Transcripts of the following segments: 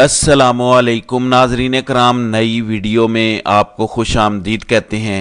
अस्सलामुअलैकुम नाजरीन कराम, नई वीडियो में आपको खुश आमदीद कहते हैं।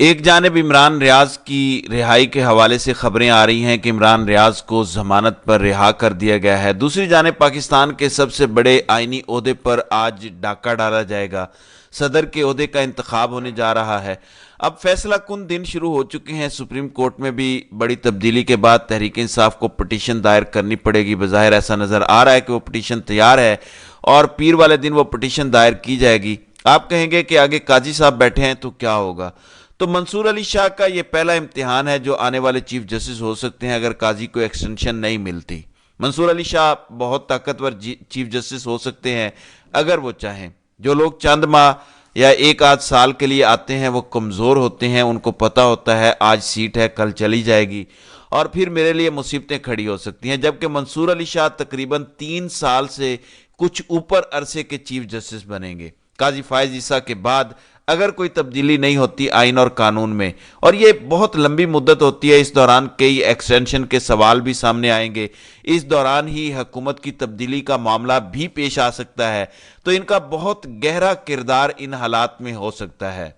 एक जानिब इमरान रियाज की रिहाई के हवाले से खबरें आ रही हैं कि इमरान रियाज को जमानत पर रिहा कर दिया गया है। दूसरी जानिब पाकिस्तान के सबसे बड़े आइनी ओहदे पर आज डाका डाला जाएगा। सदर के ओहदे का इंतखाब होने जा रहा है। अब फैसला कुन दिन शुरू हो चुके हैं। सुप्रीम कोर्ट में भी बड़ी तब्दीली के बाद तहरीक इंसाफ को पिटीशन दायर करनी पड़ेगी। बज़ाहिर ऐसा नज़र आ रहा है कि वो पिटीशन तैयार है और पीर वाले दिन वो पिटीशन दायर की जाएगी। आप कहेंगे कि आगे काजी साहब बैठे हैं तो क्या होगा। तो मंसूर अली शाह का ये पहला इम्तिहान है जो आने वाले चीफ जस्टिस हो सकते हैं अगर काजी को एक्सटेंशन नहीं मिलती। मंसूर अली शाह बहुत ताकतवर चीफ जस्टिस हो सकते हैं अगर वो चाहें। जो लोग चंद माह या एक आध साल के लिए आते हैं वो कमज़ोर होते हैं, उनको पता होता है आज सीट है कल चली जाएगी और फिर मेरे लिए मुसीबतें खड़ी हो सकती हैं। जबकि मंसूर अली शाह तकरीबन 3 साल से कुछ ऊपर अरसे के चीफ जस्टिस बनेंगे। काजी फायज ईसा के बाद अगर कोई तब्दीली नहीं होती आइन और कानून में, और ये बहुत लंबी मुद्दत होती है, इस दौरान कई एक्सटेंशन के सवाल भी सामने आएंगे, इस दौरान ही हुकूमत की तब्दीली का मामला भी पेश आ सकता है, तो इनका बहुत गहरा किरदार इन हालात में हो सकता है।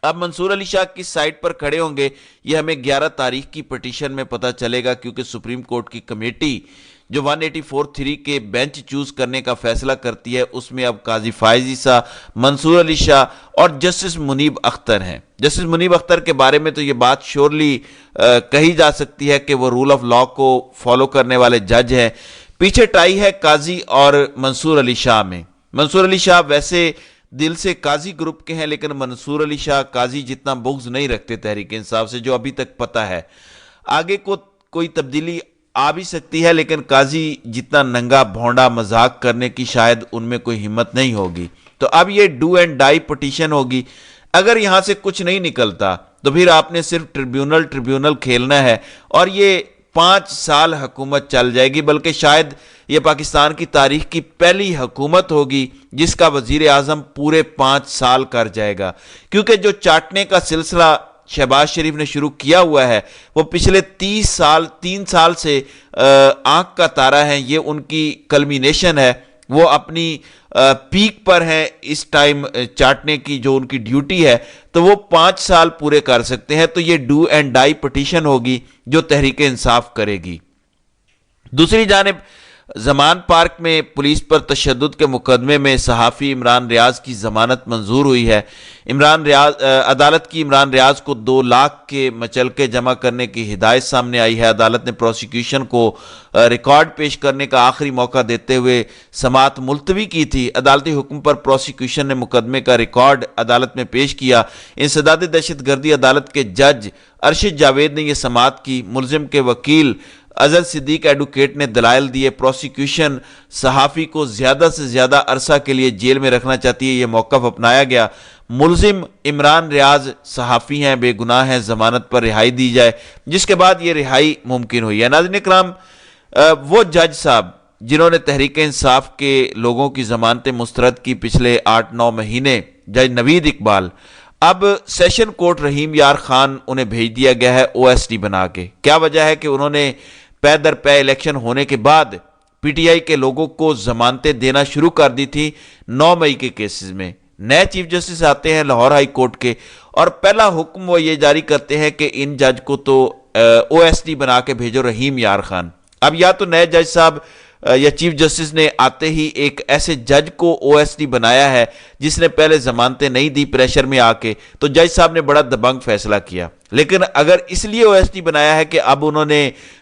अब मंसूर अली शाह किस साइड पर खड़े होंगे यह हमें 11 तारीख की पिटीशन में पता चलेगा, क्योंकि सुप्रीम कोर्ट की कमेटी जो 184(3) के बेंच चूज करने का फैसला करती है उसमें अब काजी फायज ईसा, मंसूर अली शाह और जस्टिस मुनीब अख्तर हैं। जस्टिस मुनीब अख्तर के बारे में तो ये बात श्योरली कही जा सकती है कि वो रूल ऑफ लॉ को फॉलो करने वाले जज हैं। पीछे टाई है काजी और मंसूर अली शाह में। मंसूर अली शाह वैसे दिल से काजी ग्रुप के हैं, लेकिन मंसूर अली शाह काजी जितना बुग़्ज़ नहीं रखते तहरीक इंसाफ से, जो अभी तक पता है। आगे को कोई तब्दीली आ भी सकती है, लेकिन काजी जितना नंगा भौंडा मजाक करने की शायद उनमें कोई हिम्मत नहीं होगी। तो अब ये डू एंड डाई पिटीशन होगी। अगर यहां से कुछ नहीं निकलता तो फिर आपने सिर्फ ट्रिब्यूनल खेलना है और ये 5 साल हुकूमत चल जाएगी। बल्कि शायद ये पाकिस्तान की तारीख की पहली हुकूमत होगी जिसका वजीर आजम पूरे 5 साल कर जाएगा, क्योंकि जो चाटने का सिलसिला शहबाज शरीफ ने शुरू किया हुआ है वो पिछले 3 साल से आंख का तारा है। ये उनकी कल्मिनेशन है, वो अपनी पीक पर हैं इस टाइम चाटने की जो उनकी ड्यूटी है, तो वो 5 साल पूरे कर सकते हैं। तो ये डू एंड डाई पिटीशन होगी जो तहरीक इंसाफ करेगी। दूसरी जानिब जमान पार्क में पुलिस पर तशद्दुद के मुकदमे में सहाफ़ी इमरान रियाज की जमानत मंजूर हुई है। अदालत की इमरान रियाज को 2 लाख के मचलके जमा करने की हिदायत सामने आई है। अदालत ने प्रोसिक्यूशन को रिकॉर्ड पेश करने का आखिरी मौका देते हुए समाअत मुलतवी की थी। अदालती हुक्म पर प्रोसिक्यूशन ने मुकदमे का रिकॉर्ड अदालत में पेश किया। इंसदाद दहशतगर्दी अदालत के जज अरशद जावेद ने यह समाअत की। मुलजिम के वकील अजहर सिद्दीक एडवोकेट ने दलाइल दिए। प्रोसिक्यूशन सहाफ़ी को ज़्यादा से ज़्यादा अरसा के लिए जेल में रखना चाहती है, यह मौक़िफ़ अपनाया गया। मुलजिम इमरान रियाज सहाफ़ी हैं, बेगुनाह हैं, ज़मानत पर रिहाई दी जाए, जिसके बाद ये रिहाई मुमकिन हुई है। नाज़रीन इकराम, वो जज साहब जिन्होंने तहरीक इंसाफ के लोगों की ज़मानतें मुस्तरद की पिछले 8-9 महीने, जज नवीद इकबाल, अब सेशन कोर्ट रहीम यार खान उन्हें भेज दिया गया है OSD बना के। क्या वजह है कि उन्होंने पै दर पै इलेक्शन होने के बाद PTI के लोगों को जमानतें देना शुरू कर दी थी 9 मई के केसेस में। नए चीफ जस्टिस आते हैं लाहौर हाई कोर्ट के और पहला हुक्म वो ये जारी करते हैं कि इन जज को तो OSD बना के भेजो रहीम यार खान। अब या तो नए जज साहब या चीफ जस्टिस ने आते ही एक ऐसे जज को OSD बनाया है जिसने पहले जमानतें नहीं दी प्रेशर में आके, तो जज साहब ने बड़ा दबंग फैसला किया। लेकिन अगर इसलिए OSD बनाया है कि अब उन्होंने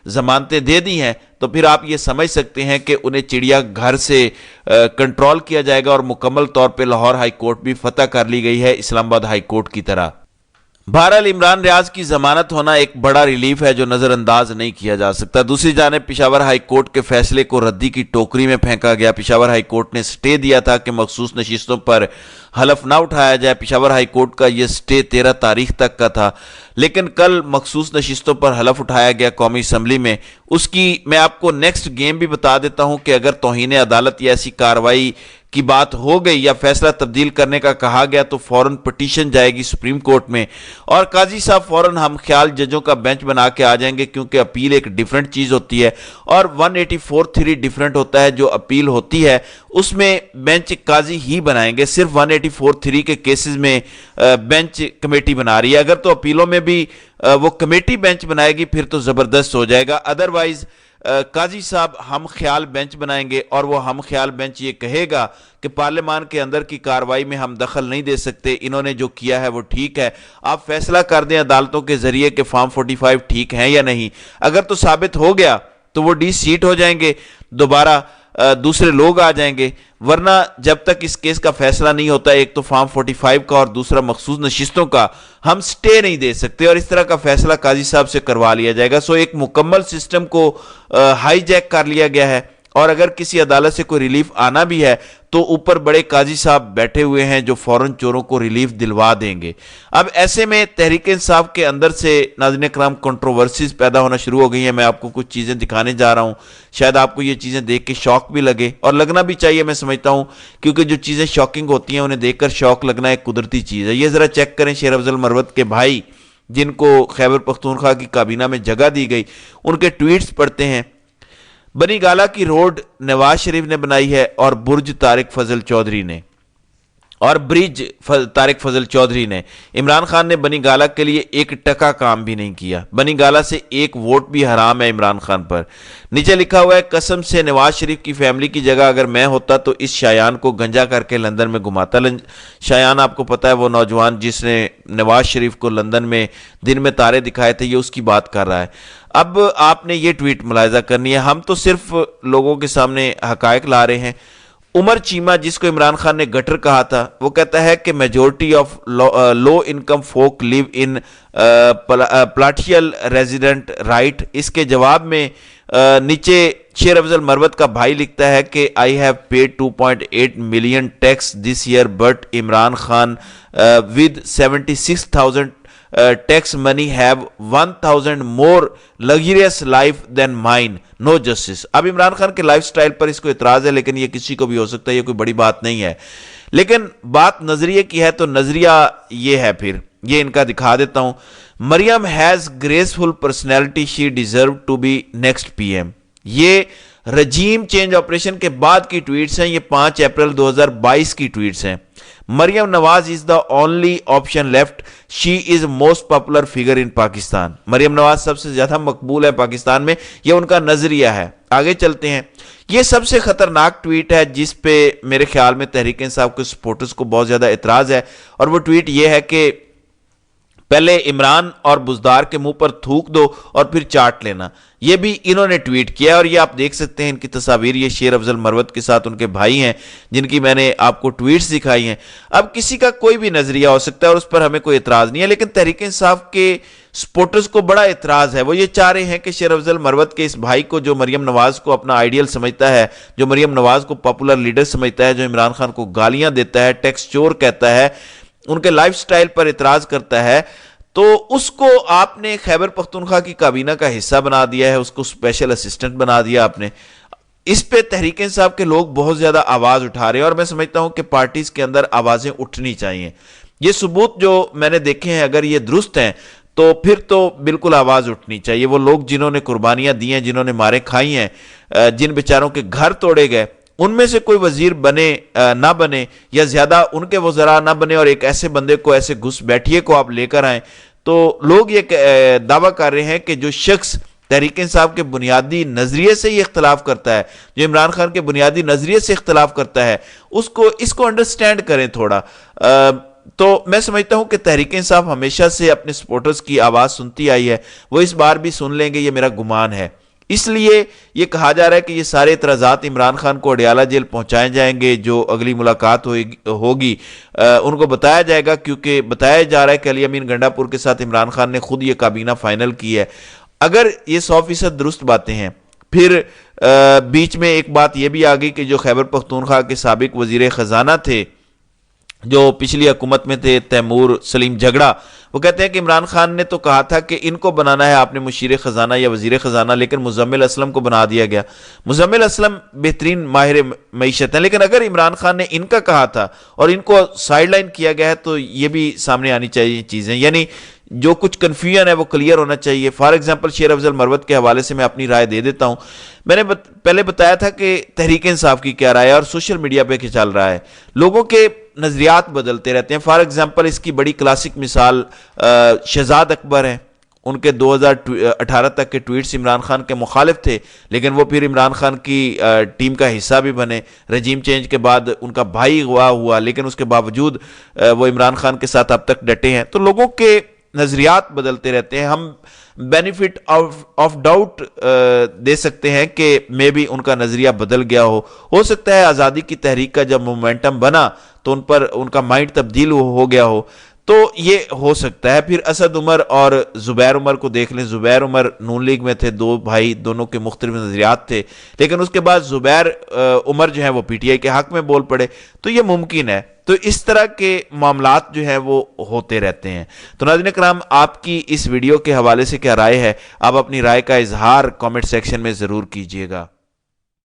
जमानतें दे दी हैं, तो फिर आप ये समझ सकते हैं कि उन्हें चिड़िया घर से कंट्रोल किया जाएगा और मुकम्मल तौर पर लाहौर हाई कोर्ट भी फतह कर ली गई है इस्लामाबाद हाई कोर्ट की तरह। बहरहाल इमरान रियाज की जमानत होना एक बड़ा रिलीफ है जो नज़रअंदाज नहीं किया जा सकता। दूसरी जानिब पेशावर हाई कोर्ट के फैसले को रद्दी की टोकरी में फेंका गया। पेशावर हाई कोर्ट ने स्टे दिया था कि मखसूस नशिस्तों पर हलफ ना उठाया जाए। पेशावर हाई कोर्ट का यह स्टे 13 तारीख तक का था, लेकिन कल मखसूस नशिस्तों पर हलफ उठाया गया कौमी असम्बली में। उसकी मैं आपको नेक्स्ट गेम भी बता देता हूं कि अगर तौहीन अदालत या ऐसी कार्रवाई کی بات ہو گئی یا فیصلہ تبدیل کرنے کا کہا گیا تو فوراً پٹیشن جائے گی سپریم کورٹ میں اور قاضی صاحب فوراً ہم خیال ججوں کا بینچ بنا کے آ جائیں گے، کیونکہ اپیل ایک ڈیفرنٹ چیز ہوتی ہے اور 184(3) ڈیفرنٹ ہوتا ہے۔ جو اپیل ہوتی ہے اس میں بینچ قاضی ہی بنائیں گے، صرف 184(3) کے کیسز میں بینچ کمیٹی بنا رہی ہے۔ اگر تو اپیلوں میں بھی وہ کمیٹی بینچ بنائے گی پھر تو زبردست ہو جائے گا، ادروائز قاضی صاحب ہم خیال بینچ بنائیں گے اور وہ ہم خیال بینچ یہ کہے گا کہ پارلیمان کے اندر کی کارروائی میں ہم دخل نہیں دے سکتے، انہوں نے جو کیا ہے وہ ٹھیک ہے، آپ فیصلہ کر دیں عدالتوں کے ذریعے کہ فارم 45 ٹھیک ہیں یا نہیں۔ اگر تو ثابت ہو گیا تو وہ ڈی سیٹ ہو جائیں گے، دوبارہ دوسرے لوگ آ جائیں گے، ورنہ جب تک اس کیس کا فیصلہ نہیں ہوتا، ایک تو فارم 45 کا اور دوسرا مخصوص نشستوں کا، ہم سٹے نہیں دے سکتے اور اس طرح کا فیصلہ قاضی صاحب سے کروا لیا جائے گا۔ سو ایک مکمل سسٹم کو ہائی جیک کر لیا گیا ہے اور اگر کسی عدالت سے کوئی ریلیف آنا بھی ہے تو اوپر بڑے قاضی صاحب بیٹھے ہوئے ہیں جو فوراً چوروں کو ریلیف دلوا دیں گے۔ اب ایسے میں تحریک انصاف کے اندر سے ناظرین کرام کنٹروورسیز پیدا ہونا شروع ہو گئی ہیں۔ میں آپ کو کچھ چیزیں دکھانے جا رہا ہوں، شاید آپ کو یہ چیزیں دیکھ کے شوق بھی لگے اور لگنا بھی چاہیے، میں سمجھتا ہوں، کیونکہ جو چیزیں شاکنگ ہوتی ہیں انہیں دیکھ کر شوق لگنا ایک قدرتی چیز ہے۔ یہ ذرا چیک کریں، شیر افضل مروت کے بھائی جن کو خیبر پختونخوا کی کابینہ میں جگہ دی گئی، ان کے ٹویٹس پڑھتے ہیں۔ بنی گالہ کی روڈ نواز شریف نے بنائی ہے اور برج طارق فضل چودھری نے، اور برج طارق فضل چودھری نے۔ عمران خان نے بنی گالہ کے لیے ایک ٹکا کام بھی نہیں کیا، بنی گالہ سے ایک ووٹ بھی حرام ہے عمران خان پر۔ نیچے لکھا ہوا ہے، قسم سے نواز شریف کی فیملی کی جگہ اگر میں ہوتا تو اس شایان کو گنجا کر کے لندن میں گھماتا۔ شایان آپ کو پتا ہے وہ نوجوان جس نے نواز شریف کو لندن میں دن میں تارے دکھائے تھے، یہ اس کی بات کر رہا ہے۔ اب آپ نے یہ ٹویٹ ملاحظہ کرنی ہے، ہم تو صرف لوگوں کے سامنے حقائق لا رہے ہیں۔ عمر چیمہ جس کو عمران خان نے گٹر کہا تھا، وہ کہتا ہے کہ majority of low income folk live in palatial resident right. اس کے جواب میں نیچے شیر افضل مروت کا بھائی لکھتا ہے کہ I have paid 2.8 million tax this year but Imran Khan with 76,000 tax money have 1,000 more luxurious life than mine, no justice۔ اب عمران خان کے لائف سٹائل پر اس کو اعتراض ہے، لیکن یہ کسی کو بھی ہو سکتا ہے، یہ کوئی بڑی بات نہیں ہے۔ لیکن بات نظریے کی ہے تو نظریہ یہ ہے، پھر یہ ان کا دکھا دیتا ہوں۔ Maryam has graceful personality, she deserve to be next P M. یہ رجیم چینج آپریشن کے بعد کی ٹویٹس ہیں، یہ 5 اپریل 2022 کی ٹویٹس ہیں۔ Maryam Nawaz is the only option left, she is most popular figure in Pakistan. Maryam Nawaz سب سے زیادہ مقبول ہے پاکستان میں، یہ ان کا نظریہ ہے۔ آگے چلتے ہیں، یہ سب سے خطرناک ٹویٹ ہے جس پہ میرے خیال میں تحریک انصاف کے سپورٹرز کو بہت زیادہ اعتراض ہے، اور وہ ٹویٹ یہ ہے کہ پہلے عمران اور بزدار کے منہ پر تھوک دو اور پھر چاٹ لینا۔ یہ بھی انہوں نے ٹویٹ کیا اور یہ آپ دیکھ سکتے ہیں ان کی تصاویر، یہ شیر افضل مروت کے ساتھ ان کے بھائی ہیں جن کی میں نے آپ کو ٹویٹس دکھائی ہیں۔ اب کسی کا کوئی بھی نظریہ ہو سکتا ہے اور اس پر ہمیں کوئی اعتراض نہیں ہے، لیکن تحریک انصاف کے سپورٹرز کو بڑا اعتراض ہے۔ وہ یہ چاہ رہے ہیں کہ شیر افضل مروت کے اس بھائی کو، جو مریم نواز کو اپنا آئیڈیل سمجھتا ہے، جو مریم نواز کو پاپولر لیڈر سمجھتا ہے، جو عمران خان کو گالیاں دیتا ہے، ٹیکس چور کہتا ہے، ان کے لائف سٹائل پر اعتراض کرتا ہے، تو اس کو آپ نے خیبر پختونخوا کی کابینہ کا حصہ بنا دیا ہے، اس کو اسپیشل اسسٹنٹ بنا دیا آپ نے۔ اس پہ تحریک انصاف کے لوگ بہت زیادہ آواز اٹھا رہے ہیں اور میں سمجھتا ہوں کہ پارٹیز کے اندر آوازیں اٹھنی چاہیے۔ یہ ثبوت جو میں نے دیکھے ہیں اگر یہ درست ہیں تو پھر تو بالکل آواز اٹھنی چاہیے۔ وہ لوگ جنہوں نے قربانیاں دی ہیں، جنہوں نے مارے کھائی ہیں، جن بیچاروں کے گھر توڑے گئے، ان میں سے کوئی وزیر بنے نہ بنے یا زیادہ ان کے وزراء نہ بنے اور ایک ایسے بندے کو، ایسے گھس بیٹھیے کو آپ لے کر آئیں، تو لوگ یہ دعویٰ کر رہے ہیں کہ جو شخص تحریک انصاف کے بنیادی نظریے سے یہ اختلاف کرتا ہے، جو عمران خان کے بنیادی نظریے سے اختلاف کرتا ہے، اس کو انڈرسٹینڈ کریں تھوڑا۔ تو میں سمجھتا ہوں کہ تحریک انصاف ہمیشہ سے اپنے سپورٹرز کی آواز سنتی آئی ہے، وہ اس بار بھی سن لیں گے، یہ میرا گمان ہے۔ اس لیے یہ کہا جا رہا ہے کہ یہ سارے اعتراضات عمران خان کو اڈیالہ جیل پہنچائے جائیں گے، جو اگلی ملاقات ہوگی ان کو بتایا جائے گا، کیونکہ بتایا جا رہا ہے کہ علی امین گنڈا پور کے ساتھ عمران خان نے خود یہ کابینہ فائنل کی ہے۔ اگر یہ 100% درست باتیں ہیں، پھر بیچ میں ایک بات یہ بھی آ گئی کہ جو خیبر پختونخوا کے سابق وزیر خزانہ تھے जो पिछली हुकूमत में थे, तैमूर, सलीम झगड़ा, वो कहते हैं कि इमरान खान ने तो कहा था कि इनको बनाना है आपने मुशीर ख़जाना या वज़ीर ख़जाना, लेकिन मुज़म्मिल असलम को बना दिया गया। मुज़म्मिल असलम बेहतरीन माहिर मईशत हैं, लेकिन अगर इमरान खान ने इनका कहा था और इनको साइडलाइन किया गया है तो ये भी सामने आनी चाहिए चीज़ें, यानी जो कुछ कन्फ्यूजन है वो क्लियर होना चाहिए। फॉर एग्जांपल शेर अफजल मरवत के हवाले से मैं अपनी राय दे देता हूं। मैंने पहले बताया था कि तहरीक इंसाफ की क्या राय है और सोशल मीडिया पे क्या चल रहा है। लोगों के नजरियात बदलते रहते हैं। फॉर एग्जांपल इसकी बड़ी क्लासिक मिसाल शहजाद अकबर है। उनके 2018 तक के ट्वीट्स इमरान खान के मुखालिफ थे, लेकिन वो फिर इमरान खान की टीम का हिस्सा भी बने। रजीम चेंज के बाद उनका भाई अगवा हुआ, लेकिन उसके बावजूद वो इमरान खान के साथ अब तक डटे हैं। तो लोगों के नजरियात बदलते रहते हैं। हम बेनिफिट ऑफ डाउट दे सकते हैं कि मे भी उनका नजरिया बदल गया हो सकता है आज़ादी की तहरीक का जब मोमेंटम बना तो उन पर उनका माइंड तब्दील हो गया हो, तो ये हो सकता है। फिर असद उमर और ज़ुबैर उमर को देख लें। ज़ुबैर उमर नून लीग में थे, दो भाई, दोनों के मुख्तलिफ नज़रियात थे, लेकिन उसके बाद ज़ुबैर उमर जो है वो पीटीआई के हक में बोल पड़े, तो ये मुमकिन है। तो इस तरह के मामलात जो हैं वो होते रहते हैं। तो नाज़रीन करम, आपकी इस वीडियो के हवाले से क्या राय है? आप अपनी राय का इजहार कमेंट सेक्शन में ज़रूर कीजिएगा।